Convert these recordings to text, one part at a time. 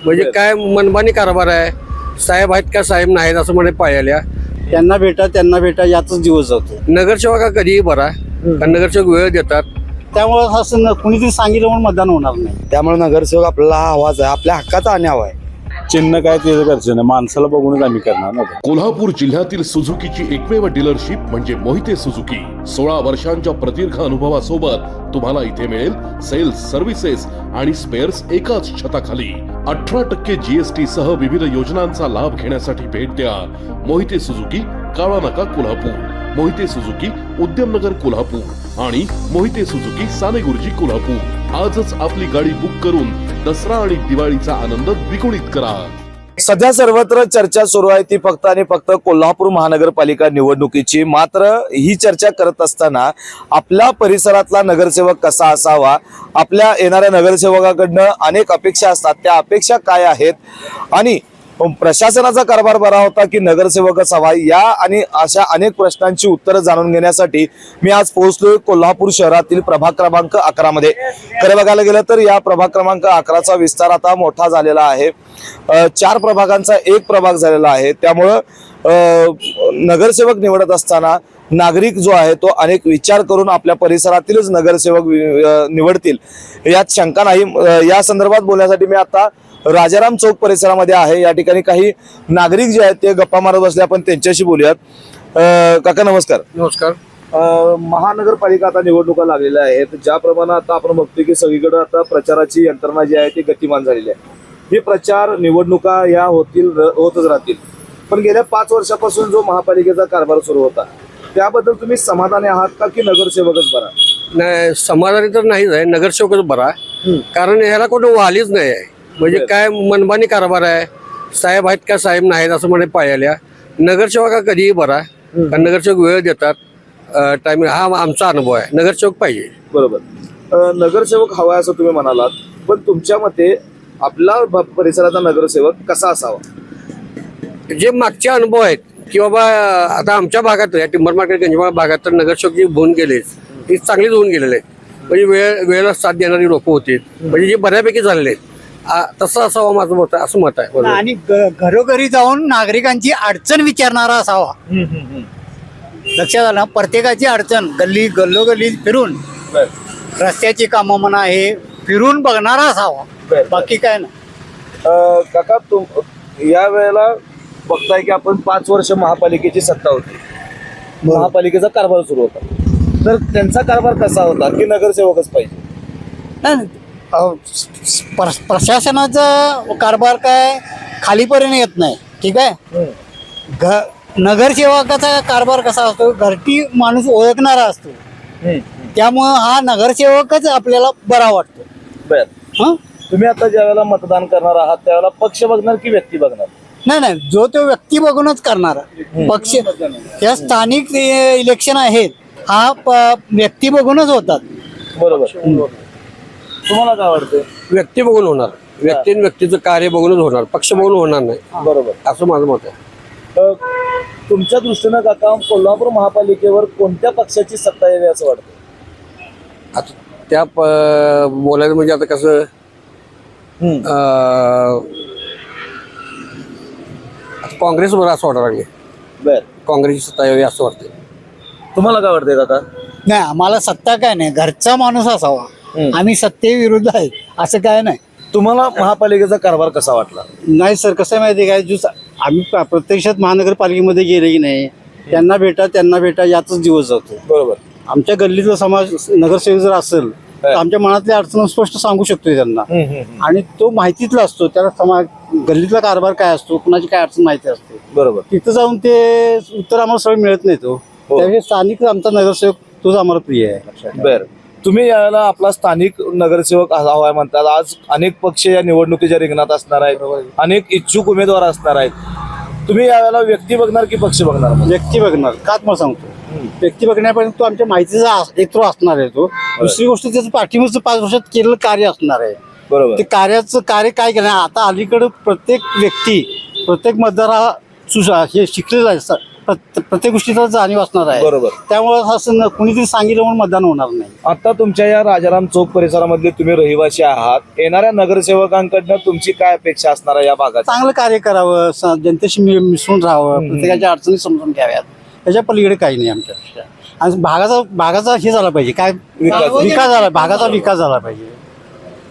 म्हणजे काय मनमानी कारभार आहे. साहेब आहेत का साहेब नाहीत असं म्हणे पायाल्या. त्यांना भेटा यातच दिवस जातो. नगरसेवक हा कधीही बरा कारण नगरसेवक वेळ देतात. त्यामुळे असं कुणीतरी सांगितलं म्हणून मतदान होणार नाही. त्यामुळे नगरसेवक आपला आवाज आहे, आपल्या हक्काचा आणि हवा आहे. चिन्ह काय ते गरजेचं नाही, माणसाला बघूनच आम्ही करणार ना. कोल्हापूर जिल्ह्यातील सुझुकीची एकमेव डीलरशिप म्हणजे मोहिते सुझुकी. 16 वर्षांच्या प्रदीर्घ अनुभवासोबत तुम्हाला इथे मिळेल सेल्स, सर्व्हिसेस आणि स्पेअर्स एकाच छताखाली. 18% GST सह विविध योजनांचा लाभ घेण्यासाठी भेट द्या. मोहिते सुझुकी, काळा नाका, कोल्हापूर. मोहिते सुझुकी, उद्यमनगर, कोल्हापूर आणि मोहिते सुझुकी, सानेगुरुजी, कोल्हापूर. आजच आपली गाडी बुक करून दसरा आणि दिवाळीचा आनंद द्विगुणित करा. सध्या सर्वत्र चर्चा सुरू आहे ती फक्त आणि फक्त कोल्हापूर महानगरपालिका निवडणुकीची. मात्र ही चर्चा करत असताना आपल्या परिसरातला नगरसेवक कसा असावा, आपल्या येणाऱ्या नगरसेवकाकडनं अनेक अपेक्षा असतात, त्या अपेक्षा काय आहेत आणि प्रशासनाचा कारभार बरा होता की नगरसेवकच हवा, या आणि अशा अनेक प्रश्नांची उत्तरं जाणून घेण्यासाठी मी आज पोहोचलोय कोल्हापूर शहरातील प्रभाग क्रमांक 11 मध्ये. खरं बघायला गेलं तर या प्रभाग क्रमांक 11चा विस्तार आता मोठा झालेला आहे. 4 प्रभागांचा एक प्रभाग झालेला आहे. त्यामुळं नगरसेवक निवडत असताना नागरिक जो आहे तो अनेक विचार करून आपल्या परिसरातीलच नगरसेवक निवडतील यात शंका नाही. या संदर्भात बोलण्यासाठी मी आता राजाराम चौक परिसरामध्ये आहे. या ठिकाणी काही नागरिक जे आहेत ते गप्पा मारत बसले, आपण त्यांच्याशी बोलूयात. काका नमस्कार. नमस्कार. महानगरपालिका आता निवडणुका लागलेल्या आहेत. ज्याप्रमाणे आता आपण बघतोय की सगळीकडे आता प्रचाराची यंत्रणा जी आहे ती गतिमान झालेली आहे. हे प्रचार निवडणुका या होतच राहतील. पण गेल्या 5 वर्षापासून जो महापालिकेचा कारभार सुरू होता त्याबद्दल तुम्ही समाधानी आहात का की नगरसेवकच बरा? नाही, समाधानी तर नाहीच आहे. नगरसेवकच बरा कारण ह्याला कोणी वालीच नाही आहे. म्हणजे काय मनमानी कारभार आहे. साहेब आहेत का साहेब नाहीत असं म्हणे पायाल्या. नगरसेवक हा कधीही बरा कारण नगरसेवक वेळ देतात. टायमिंग हा आमचा अनुभव आहे. नगरसेवक पाहिजे. बरोबर. नगरसेवक हवा असं तुम्ही म्हणालात, पण तुमच्या मते आपला परिसराचा नगरसेवक कसा असावा? जे मागचे अनुभव आहेत की बाबा आता आमच्या भागात या टिंबर मार्केट गंजमाळ भागात तर नगरसेवक जे होऊन गेलेच ती चांगलीच होऊन गेलेले आहेत. म्हणजे वेळेला साथ देणारी लोक होती, म्हणजे जे बऱ्यापैकी झालेले आहेत. तसं असावं माझं मत आहे, असं मत आहे. आणि घरोघरी जाऊन नागरिकांची अडचण विचारणारा असावा. लक्षात आलं, प्रत्येकाची अडचण गल्लोगल्ली फिरून रस्त्याची कामं म्हणा हे फिरून बघणारा असावा, बाकी काय ना. काका या वेळेला बघताय की आपण 5 वर्ष महापालिकेची सत्ता होती, महापालिकेचा कारभार सुरू होता, तर त्यांचा कारभार कसा होता की नगरसेवकच पाहिजे? नाही, प्रशासनाचा कारभार काय खालीपर्यंत येत नाही, ठीक आहे. नगरसेवकाचा कारभार कसा असतो, घरटी माणूस ओळखणारा असतो. त्यामुळं हा नगरसेवकच आपल्याला बरा वाटतो. बर. तुम्ही आता ज्या वेळेला मतदान करणार आहात त्यावेळेला पक्ष बघणार की व्यक्ती बघणार? नाही, जो तो व्यक्ती बघूनच करणार. पक्ष या स्थानिक इलेक्शन आहेत हा व्यक्ती बघूनच होतात. बरोबर. तुम्हाला काय वाटतं? व्यक्ती बघून होणार. व्यक्तीचं कार्य बघूनच होणार, पक्ष बघून होणार नाही. बरोबर, असं माझं मत आहे. तुमच्या दृष्टीनं काका कोल्हापूर महापालिकेवर कोणत्या पक्षाची सत्ता यावी असं वाटतं? आता त्या बोलायचं म्हणजे आता कसं काँग्रेस बरं असं वाटायला लागले. बर. काँग्रेसची सत्ता यावी असं वाटतं. तुम्हाला काय वाटतंय काका? नाही, आम्हाला सत्ता काय नाही, घरचा माणूस असावा. आम्ही सत्तेविरुद्ध आहे असं काय नाही. तुम्हाला महापालिकेचा कारभार कसा वाटला? नाही सर, कसं माहिती काय, जो आम्ही प्रत्यक्षात महानगरपालिकेमध्ये गेले की नाही, त्यांना भेटा यातच दिवस जातो. बरोबर. आमच्या गल्लीतला समाज नगरसेवक जर असेल तर आमच्या मनातल्या अडचण स्पष्ट सांगू शकतोय त्यांना. आणि तो माहितीतला असतो, त्याला समाज गल्लीतला कारभार काय असतो, कुणाची काय अडचण माहिती असते. बरोबर. तिथं जाऊन ते उत्तर आम्हाला सरळ मिळत नाही. तो त्यावेळी स्थानिक आमचा नगरसेवक तोच आम्हाला प्रिय आहे. बर. तुम्ही यावेळेला आपला स्थानिक नगरसेवक हवा आहे म्हणतात. आज अनेक पक्ष या निवडणुकीच्या रिंगणात असणार आहेत, अनेक इच्छुक उमेदवार असणार आहेत. तुम्ही यावेळेला व्यक्ती बघणार की पक्ष बघणार? व्यक्ती बघणार. का तुम्हाला सांगतो, व्यक्ती बघण्यापर्यंत तो आमच्या माहितीचा एक तो असणार आहे. तो दुसरी गोष्ट त्याचं पाठीमागचं 5 वर्षात केलेलं कार्य असणार आहे. बरोबर. ते कार्याचं कार्य काय केलं आता अलीकडं प्रत्येक व्यक्ती, प्रत्येक मतदार हा हे शिकलेला आहे, प्रत्येक गोष्टीचा जाणीव असणार आहे. बरोबर. त्यामुळे असं कुणीतरी सांगितलं म्हणून मतदान होणार नाही. आता तुमच्या या राजाराम चौक परिसरामधले तुम्ही रहिवासी आहात, येणाऱ्या नगरसेवकांकडनं तुमची काय अपेक्षा असणार आहे या भागात? चांगलं कार्य करावं, जनतेशी मिसळून राहावं, प्रत्येकाच्या अडचणी समजून घ्याव्यात. त्याच्या पलीकडे काही नाही आमच्यापेक्षा. आणि भागाचा हे झाला पाहिजे, काय विकास झाला, भागाचा विकास झाला पाहिजे.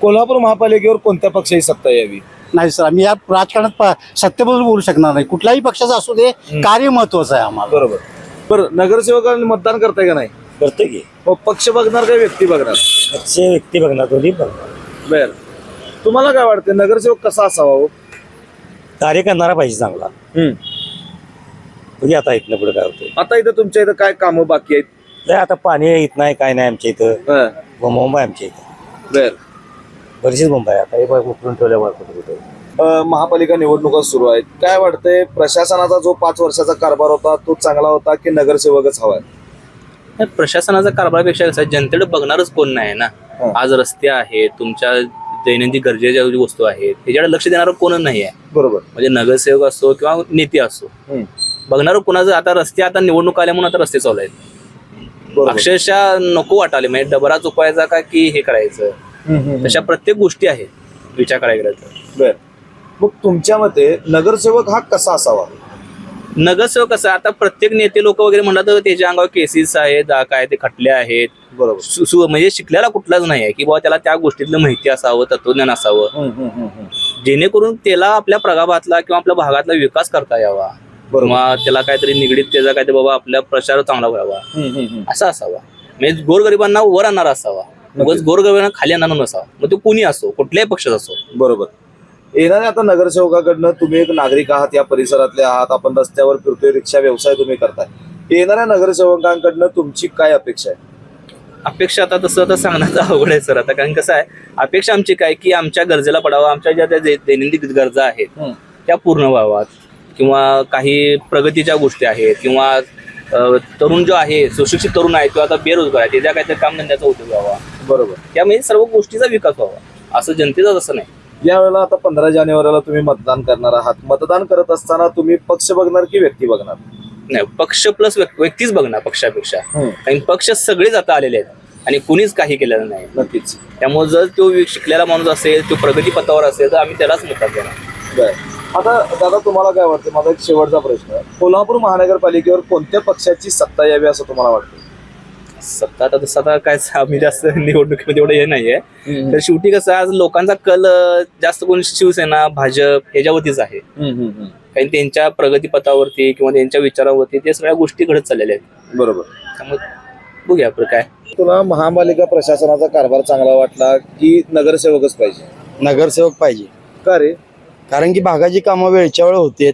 कोल्हापूर महापालिकेवर कोणत्या पक्षाची सत्ता यावी? नाही सर, आम्ही या राजकारणात सत्तेबद्दल बोलू शकणार नाही. कुठल्याही पक्षाचा असू दे, कार्य महत्वाचं आहे आम्हाला. बरोबर. बरं, नगरसेवकांनी मतदान करताय का नाही? करतो की मग पक्ष बघणार का व्यक्ती बघणार? असे व्यक्ती बघणार, दोन्ही बघणार. बर, तुम्हाला काय वाटतं नगरसेवक कसा असावा हो? कार्य करणारा पाहिजे चांगला. बघूया आता इथनं पुढे काय होतं. आता इथं तुमच्या इथं काय कामं बाकी आहेत? नाही आता पाणी येत नाही, काय नाही आमच्या इथं. बोंब आहे आमच्या इथं, बर. बरीचशीच बोंब आहे. आता हे बघ उकळून ठेवल्यावर कुठे महापालिका निवडणुका सुरू आहेत, काय वाटतंय प्रशासनाचा जो 5 वर्षाचा कारभार होता तो चांगला होता की नगरसेवकच हवाय? नाही, प्रशासनाचा कारभारापेक्षा कसं आहे, जनतेकडे बघणारच कोण नाही ना. आज रस्ते आहेत, तुमच्या दैनंदिन गरजेच्या ज्या वस्तू आहेत त्याच्याकडे लक्ष देणारं कोणच नाही आहे. बरोबर. म्हणजे नगरसेवक असो किंवा नेते असो, बघणारं कोणाचं. आता रस्ते, आता निवडणूक आल्या म्हणून आता रस्ते चालू आहेत. बरोबर. अक्षरशः नको वाटाले, म्हणजे डबरा चुकवायचा का की हे करायचं, तशा प्रत्येक गोष्टी आहेत विचार करायला गेलं तर. बर, मग तुमच्या मते नगरसेवक हा कसा असावा? नगरसेवक कसं, आता प्रत्येक नेते लोक वगैरे म्हणतात तर त्याच्या अंगावर केसेस आहेत, काय ते खटले आहेत. बरोबर. म्हणजे शिकलेला कुठलाच नाही आहे की बाबा त्याला त्या गोष्टीतलं माहिती असावं, तत्वज्ञान असावं, जेणेकरून त्याला आपल्या प्रभागातला किंवा आपल्या भागातला विकास करता यावा, किंवा त्याला काहीतरी निगडीत त्याचा काहीतरी बाबा आपल्या प्रचार चांगला व्हावा असा असावा. म्हणजे गोरगरिबांना वर आणणारा असावा, उगाच गोरगरिबांना खाली आणणार नसावा. मग तो कोणी असो, कुठल्याही पक्षाचा असो. बरोबर. येणाऱ्या आता नगरसेवकाकडनं, तुम्ही एक नागरिक आहात, या परिसरातले आहात, आपण रस्त्यावर फिरतोय, रिक्षा व्यवसाय तुम्ही करताय, येणाऱ्या नगरसेवकांकडनं तुमची काय अपेक्षा आहे? अपेक्षा आता तसं आता सांगण्याचं अवघड आहे सर. आता कारण कसं आहे, अपेक्षा आमची काय की आमच्या गरजेला पडावं, आमच्या ज्या त्या दैनंदिन गरजा आहेत त्या पूर्ण व्हाव्यात, किंवा काही प्रगतीच्या गोष्टी आहेत, किंवा तरुण जो आहे, सुशिक्षित तरुण आहे किंवा आता बेरोजगार आहे, त्याच्या काहीतरी कामधंद्याचा उद्योग व्हावा. बरोबर. त्यामुळे सर्व गोष्टीचा विकास व्हावा, असं जनतेचं तसं नाही. यावेळेला आता 15 जानेवारीला तुम्ही मतदान करणार आहात. मतदान करत असताना तुम्ही पक्ष बघणार की व्यक्ती बघणार? नाही, पक्ष प्लस व्यक्तीच बघणार पक्षापेक्षा. कारण पक्ष सगळेच आता आलेले आहेत आणि कुणीच काही केलेलं नाही. नक्कीच. त्यामुळे जर तो शिकलेला माणूस असेल, तो प्रगती पथावर असेल, तर आम्ही त्यालाच मत देणार. बर. आता दादा, तुम्हाला काय वाटतं? माझा एक शेवटचा प्रश्न, कोल्हापूर महानगरपालिकेवर कोणत्या पक्षाची सत्ता यावी असं तुम्हाला वाटतं? सत्ता आता तसं आता काय आम्ही जास्त निवडणुकीमध्ये एवढं हे नाहीये. तर शेवटी कसं, आज लोकांचा कल जास्त करून शिवसेना, भाजप ह्याच्यावरतीच आहे. कारण त्यांच्या प्रगतीपथावरती किंवा त्यांच्या विचारावरती ते सगळ्या गोष्टी घडत चाललेल्या आहेत. बरोबर. त्यामुळे बघूया आपलं काय. तुला महापालिका प्रशासनाचा कारभार चांगला वाटला की नगरसेवकच पाहिजे? नगरसेवक पाहिजे. का रे? कारण की भागाची कामं वेळच्या वेळ होते.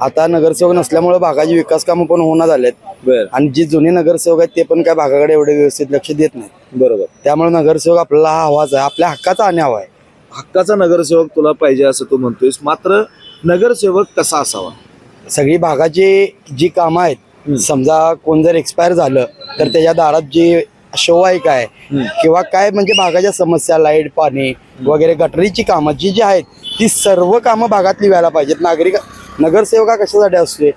आता नगरसेवक नसल्यामुळे भागाची विकास कामं पण होणार झालेत. बर. आणि जे जुने नगरसेवक आहेत ते पण काय भागाकडे एवढे व्यवस्थित लक्ष देत नाहीत. बरोबर. त्यामुळे नगरसेवक आपल्याला हा हवाच आहे, आपल्या हक्काचा आणि हवा आहे. हक्काचा नगरसेवक तुला पाहिजे असं तू म्हणतोयस, मात्र नगरसेवक कसा असावा? सगळी भागाची जी कामं आहेत, समजा कोण जर एक्सपायर झालं तर त्याच्या दारात जी शोवाईक आहे किंवा काय म्हणजे भागाच्या समस्या, लाईट, पाणी वगैरे गटरीची कामं जी आहेत ती सर्व कामं भागातली व्हायला पाहिजेत. नगरसेवका कशासाठी असते?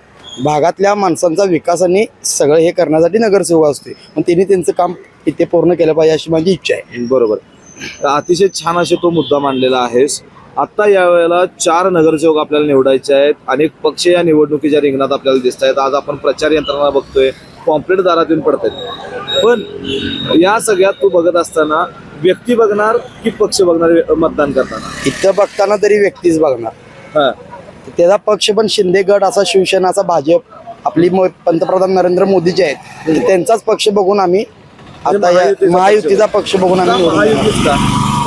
भागातल्या माणसांचा विकास आणि सगळं हे करण्यासाठी नगरसेवक असते. पण त्यांनी त्यांचं काम इथे पूर्ण केलं पाहिजे अशी माझी इच्छा आहे. बरोबर. अतिशय छान असे तो मुद्दा मांडलेला आहेस. आता यावेळेला 4 नगरसेवक आपल्याला निवडायचे आहेत. अनेक पक्ष या निवडणुकीच्या रिंगणात आपल्याला दिसत आहेत. आज आपण प्रचार यंत्रणा बघतोय, पॉम्पलेट दारात येऊन पडत आहेत. पण या सगळ्यात तू बघत असताना व्यक्ती बघणार की पक्ष बघणार मतदान करताना? इथं बघताना तरी व्यक्तीच बघणार. त्याचा पक्ष पण शिंदे गट असा, शिवसेना असा, भाजप, आपली पंतप्रधान नरेंद्र मोदीचे आहेत, त्यांचाच पक्ष बघून आम्ही आता या महायुतीचा पक्ष बघून आम्ही महायुतीच का?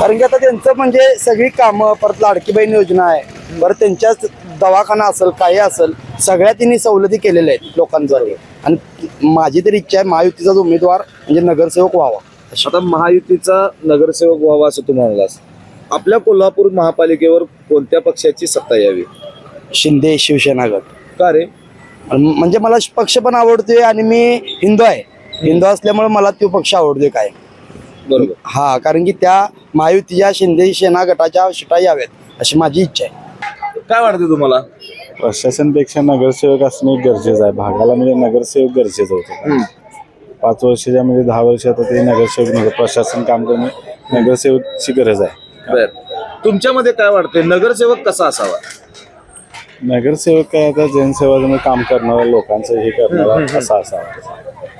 कारण की आता त्यांचं म्हणजे सगळी कामं, परत लाडकी बहीण योजना आहे, परत त्यांच्याच दवाखाना असेल, काही असेल, सगळ्या त्यांनी सवलती केलेल्या आहेत लोकांद्वारे. आणि माझी तरी इच्छा आहे महायुतीचा उमेदवार म्हणजे नगरसेवक व्हावा. आता महायुतीचा नगरसेवक व्हावा असं तू म्हणालास. आपल्या कोल्हापूर महापालिकेवर कोणत्या पक्षाची सत्ता यावी? शिंदे शिवसेना गट. का रे? म्हणजे मला पक्ष पण आवडतोय आणि मी हिंदू आहे. हिंदू असल्यामुळे मला तो पक्ष आवडतोय काय. बरोबर. हा, कारण की त्या महायुतीच्या शिंदे सेना गटाच्या शिटा याव्यात अशी माझी इच्छा आहे. काय वाटते तुम्हाला? प्रशासनपेक्षा नगरसेवक असणे गरजेचं आहे. भागाला म्हणजे नगरसेवक गरजेचं होतं. 5 वर्षाच्या म्हणजे 10 वर्ष आता ते नगरसेवक नव्हतं. प्रशासन काम करणे नगरसेवकची गरज आहे. बर, तुमच्यामध्ये काय वाटतंय नगरसेवक कसा असावा? नगरसेवक काय आता जनसेवा काम करणारा, लोकांचं हे करणारा असा असावा.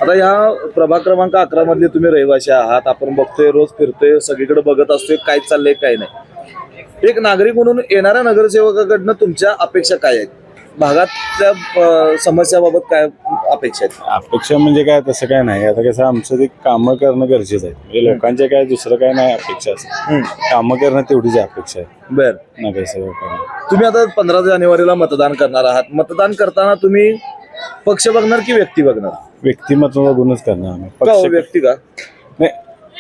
आता या प्रभाग क्रमांक 11 मधले तुम्ही रहिवासी आहात. आपण बघतोय, रोज फिरतोय, सगळीकडे बघत असतोय काय चाललंय काय नाही. एक नागरिक म्हणून येणाऱ्या नगरसेवकाकडनं तुमच्या अपेक्षा काय आहेत? भागातल्या समस्याबाबत काय अपेक्षा आहेत? अपेक्षा म्हणजे काय तसं काय नाही. आता कसं आमचं ते कामं करणं गरजेचं आहे. म्हणजे लोकांचे काय दुसरं काय नाही अपेक्षा असं. कामं करणं तेवढीच अपेक्षा आहे बर, नगरसेवकांना. तुम्ही आता 15 जानेवारीला मतदान करणार आहात. मतदान करताना तुम्ही पक्ष बघणार की व्यक्ती बघणार? व्यक्तिमत्व बघूनच करणार आम्ही. का हो, व्यक्ती का? नाही,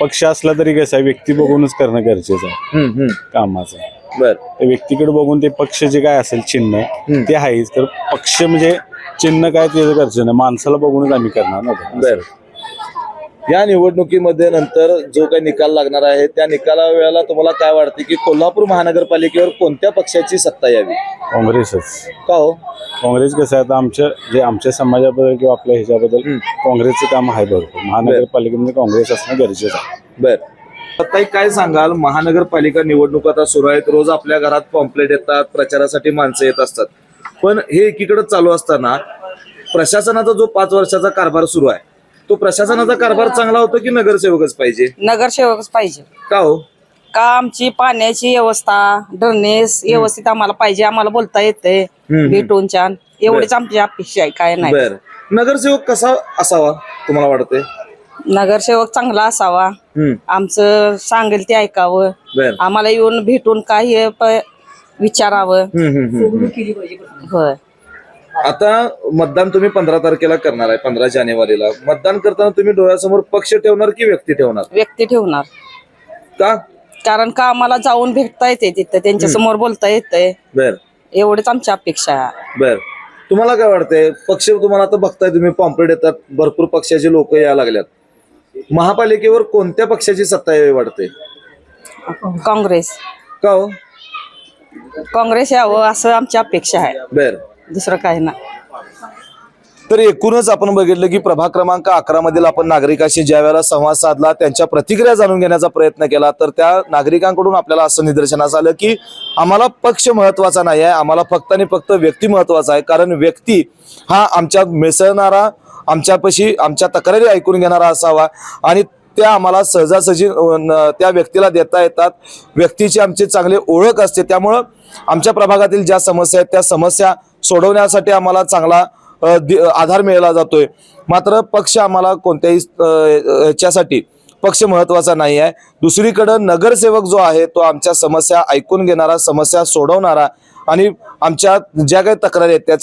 पक्ष असला तरी कसं आहे, व्यक्ती बघूनच करणं गरजेचं आहे कामाचं. बर, त्या व्यक्तीकडे बघून ते पक्ष जे काय असेल चिन्ह ते आहेच. तर पक्ष म्हणजे चिन्ह काय त्याचं गरजेचं नाही. माणसाला बघूनच आम्ही करणार ना ते. बर. या निवडणुकीमध्ये नंतर जो काही निकाल लागणार आहे त्या निकाला वेळेला तुम्हाला काय वाटते की कोल्हापूर महानगरपालिकेवर कोणत्या पक्षाची सत्ता यावी? काँग्रेसच. का हो? काँग्रेस कसं आहे, आता आमच्या समाजाबद्दल किंवा आपल्या ह्याच्याबद्दल काँग्रेसचं काम आहे भरपूर. महानगरपालिकेमध्ये काँग्रेस असणं गरजेचं आहे. बर, ताई काय सांगाल, महानगरपालिका निवडणूक आता सुरू आहेत. रोज आपल्या घरात पॉम्पलेट येतात, प्रचारासाठी माणसं येत असतात. पण हे एकीकडे चालू असताना प्रशासनाचा जो 5 वर्षाचा कारभार सुरू आहे, तो प्रशासनाचा कारभार चांगला होतो की नगरसेवकच पाहिजे? नगरसेवकच पाहिजे. का हो? का आमची पाण्याची व्यवस्था, ड्रेनेज व्यवस्थित आम्हाला पाहिजे. आम्हाला बोलता येते भेटून छान. एवढीच आमची अपेक्षा आहे, काय नाही. बर, नगरसेवक कसा असावा तुम्हाला वाटतंय? नगरसेवक चांगला असावा. आमचं सांगेल ते ऐकावं. बर, आम्हाला येऊन भेटून काही विचारावं. होय. आता मतदान तुम्ही 15 तारखेला करणार आहे, 15 जानेवारीला. मतदान करताना तुम्ही डोळ्यासमोर पक्ष ठेवणार की व्यक्ती ठेवणार? व्यक्ती ठेवणार. का? कारण का आम्हाला जाऊन भेटता येते, तिथं त्यांच्या समोर बोलता येतंय. बर, एवढीच आमची अपेक्षा आहे. बर. तुम्हाला काय वाटतंय? पक्ष तुम्हाला आता बघताय तुम्ही, पॉम्पलेट येतात, भरपूर पक्षाचे लोक यायला लागल्यात. महापालिकेवर कोणत्या पक्षाची सत्ता यावी वाटते? काँग्रेस. का हो? काँग्रेस यावं असं आमची अपेक्षा आहे. बर. दुसरं काही नाही. तर एकूणच आपण बघितलं की प्रभाग क्रमांक 11 मधील आपण नागरिकांशी ज्या वेळेला संवाद साधला, त्यांच्या प्रतिक्रिया जाणून घेण्याचा प्रयत्न केला, तर त्या नागरिकांकडून आपल्याला असं निदर्शनास आलं की आम्हाला पक्ष महत्वाचा नाही आहे, आम्हाला फक्त आणि फक्त व्यक्ती महत्वाचा आहे. कारण व्यक्ती हा आमच्यात मिसळणारा, आमच्यापाशी आमच्या तक्रारी ऐकून घेणारा असावा आणि त्या आम्हाला सहजासहजी त्या व्यक्तीला देता येतात. व्यक्तीची आमची चांगली ओळख असते. त्यामुळं आमच्या प्रभागातील ज्या समस्या आहेत त्या समस्या सोडवण्यासाठी आम्हाला चांगला आधार मिळाला जातोय. मात्र पक्ष आम्हाला कोणत्याही ह्याच्यासाठी पक्ष महत्वाचा नाही आहे. दुसरीकडे नगरसेवक जो आहे तो आमच्या समस्या ऐकून घेणारा, समस्या सोडवणारा आणि आमच्या ज्या काही तक्रारी आहेत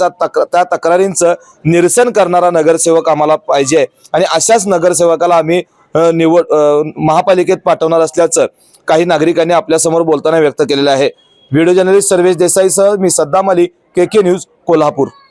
त्या तक्रारींचं निरसन करणारा नगरसेवक आम्हाला पाहिजे. आणि अशाच नगरसेवकाला आम्ही महापालिकेत पाठवणार असल्याचं काही नागरिकांनी आपल्यासमोर बोलताना व्यक्त केलेलं आहे. व्हिडिओ जर्नलिस्ट सर्वेश देसाईसह मी सद्दाम अली, KK न्यूज, कोल्हापूर.